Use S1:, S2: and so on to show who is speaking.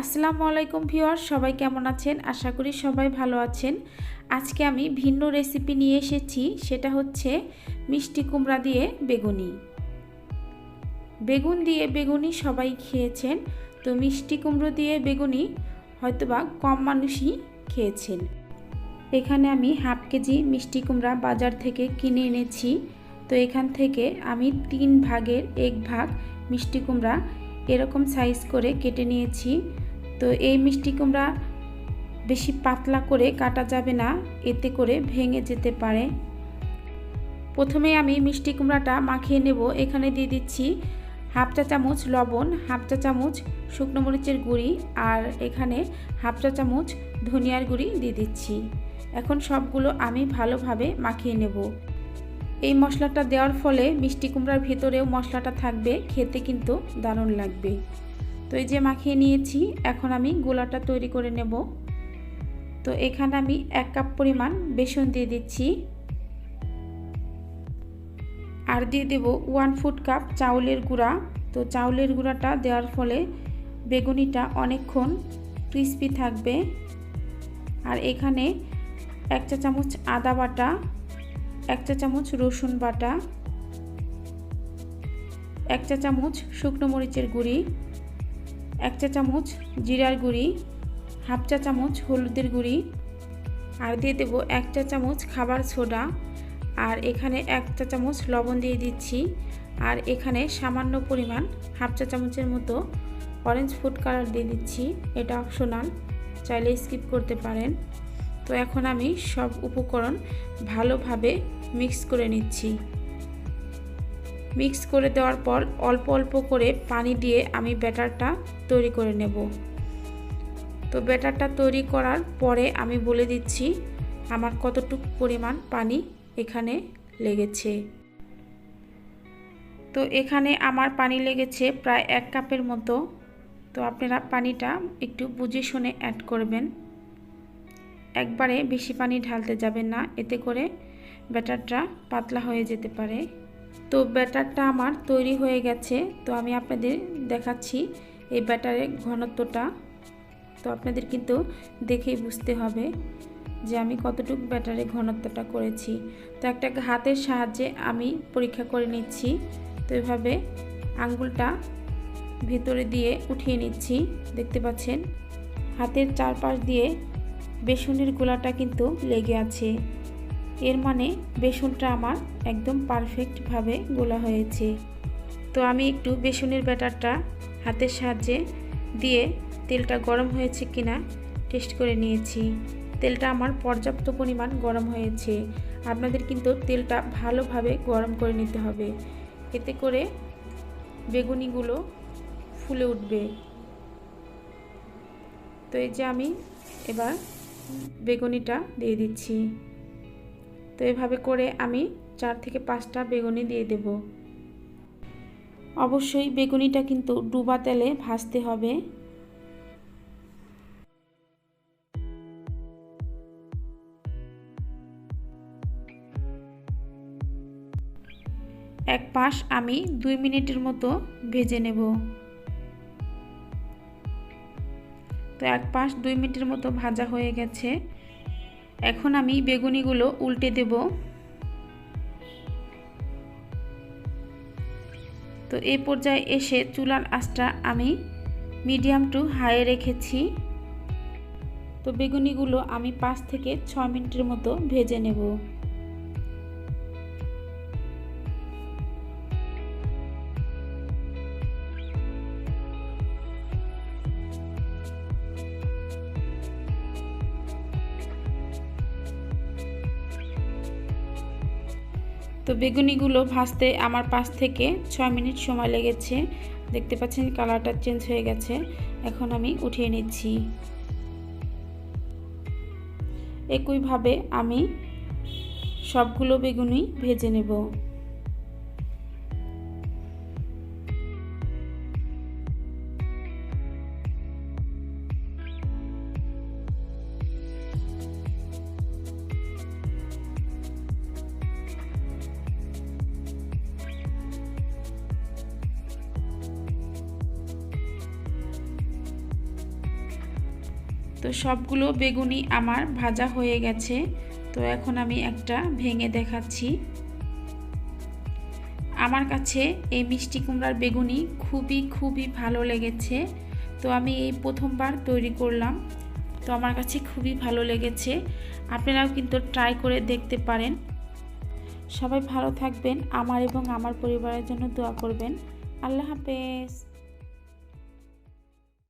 S1: আসসালামু আলাইকুম ভিউয়ার্স, সবাই কেমন আছেন? আশা করি সবাই ভালো আছেন। আজকে আমি ভিন্ন রেসিপি নিয়ে এসেছি, সেটা হচ্ছে মিষ্টি কুমড়া দিয়ে বেগুনি। বেগুন দিয়ে বেগুনি সবাই খেয়েছেন, তো মিষ্টি কুমড়ো দিয়ে বেগুনি হয়তোবা কম মানুষই খেয়েছেন। এখানে আমি হাফ কেজি মিষ্টি কুমড়া বাজার থেকে কিনে এনেছি। তো এখান থেকে আমি 3 ভাগের 1 ভাগ মিষ্টি কুমড়া এরকম সাইজ করে কেটে নিয়েছি। তো এই মিষ্টি কুমড়া বেশি পাতলা করে কাটা যাবে না, এতে করে ভেঙে যেতে পারে। প্রথমে আমি মিষ্টি কুমড়াটা মাখিয়ে নেব। এখানে দিয়ে দিচ্ছি হাফ চা চামচ লবণ, হাফ চা চামচ শুকনো মরিচের গুঁড়ি, আর এখানে হাফ চা চামচ ধনিয়ার গুঁড়ি দিয়ে দিচ্ছি। এখন সবগুলো আমি ভালোভাবে মাখিয়ে নেব। এই মশলাটা দেওয়ার ফলে মিষ্টি কুমড়ার ভেতরেও মশলাটা থাকবে, খেতে কিন্তু দারুণ লাগবে। তো এই যে মাখিয়ে নিয়েছি, এখন আমি গোলাটা তৈরি করে নেব। তো এখানে আমি 1 কাপ পরিমাণ বেসন দিয়ে দিচ্ছি, আর দিয়ে দেব 1/4 কাপ চাউলের গুঁড়া। তো চাউলের গুঁড়াটা দেওয়ার ফলে বেগুনিটা অনেকক্ষণ ক্রিস্পি থাকবে। আর এখানে 1 চা চামচ আদা বাটা, 1 চা চামচ রসুন বাটা, 1 চা চামচ শুকনো মরিচের গুঁড়ি, 1 চা চামচ জিরার গুঁড়ি, হাফ চা চামচ হলুদের গুঁড়ি, আর দিয়ে দেব 1 চা চামচ খাবার সোডা, আর এখানে 1 চা চামচ লবণ দিয়ে দিচ্ছি। আর এখানে সামান্য পরিমাণ হাফ চা চামচের মতো অরেঞ্জ ফুড কালার দিয়ে দিচ্ছি। এটা অপশনাল, চাইলে স্কিপ করতে পারেন। তো এখন আমি সব উপকরণ ভালোভাবে মিক্স করে নিচ্ছি। মিক্স করে দেওয়ার পর অল্প অল্প করে পানি দিয়ে আমি ব্যাটারটা তৈরি করে নেব। তো ব্যাটারটা তৈরি করার পরে আমি বলে দিচ্ছি আমার কতটুকু পরিমাণ পানি এখানে লেগেছে। তো এখানে আমার পানি লেগেছে প্রায় 1 কাপের মতো। তো আপনারা পানিটা একটু বুঝে শুনে অ্যাড করবেন, একবারে বেশি পানি ঢালতে যাবেন না, এতে করে ব্যাটারটা পাতলা হয়ে যেতে পারে। তো ব্যাটারটা আমার তৈরি হয়ে গেছে। তো আমি আপনাদের দেখাচ্ছি এই ব্যাটারের ঘনত্বটা। তো আপনাদের কিন্তু দেখেই বুঝতে হবে যে আমি কতটুকু ব্যাটারের ঘনত্বটা করেছি। তো একটা হাতের সাহায্যে আমি পরীক্ষা করে নিচ্ছি। তো এভাবে আঙ্গুলটা ভিতরে দিয়ে উঠিয়ে নিচ্ছি, দেখতে পাচ্ছেন হাতের চারপাশ দিয়ে বেসনের গোলাটা কিন্তু লেগে আছে। এর মানে বেসনটা আমার একদম পারফেক্টভাবে গোলা হয়েছে। তো আমি একটু বেসনের ব্যাটারটা হাতের সাহায্যে দিয়ে তেলটা গরম হয়েছে কিনা টেস্ট করে নিয়েছি। তেলটা আমার পর্যাপ্ত পরিমাণ গরম হয়েছে। আপনাদের কিন্তু তেলটা ভালোভাবে গরম করে নিতে হবে, এতে করে বেগুনিগুলো ফুলে উঠবে। তো এই যে আমি এবার বেগুনিটা দিয়ে দিচ্ছি। তো এভাবে করে আমি 4 থেকে 5টা বেগুনি দিয়ে দেব। অবশ্যই বেগুনিটা কিন্তু ডুবা তেলে ভাজতে হবে। এক পাশ আমি 2 মিনিটের মতো ভেজে নেব। তো এক পাশ 2 মিনিটের মতো ভাজা হয়ে গেছে। এখন আমি বেগুনিগুলো উল্টে দেব। তো এই পর্যায়ে এসে চুলার আঁচটা আমি মিডিয়াম টু হাইয়ে রেখেছি। তো বেগুনিগুলো আমি 5 থেকে 6 মিনিটের মতো ভেজে নেব। তো বেগুনিগুলো ভাজতে আমার 5 থেকে 6 মিনিট সময় লেগেছে। দেখতে পাচ্ছেন কালারটা চেঞ্জ হয়ে গেছে। এখন আমি উঠিয়ে নিচ্ছি। একইভাবে আমি সবগুলো বেগুনি ভেজে নেব। তো সবগুলো বেগুনি আমার ভাজা হয়ে গেছে। তো এখন আমি একটা ভেঙে দেখাচ্ছি। আমার কাছে এই মিষ্টি কুমড়ার বেগুনি খুবই ভালো লেগেছে। তো আমি এই প্রথমবার তৈরি করলাম, তো আমার কাছে খুবই ভালো লেগেছে। আপনারাও কিন্তু ট্রাই করে দেখতে পারেন। সবাই ভালো থাকবেন, আমার এবং আমার পরিবারের জন্য দোয়া করবেন। আল্লাহ হাফেজ।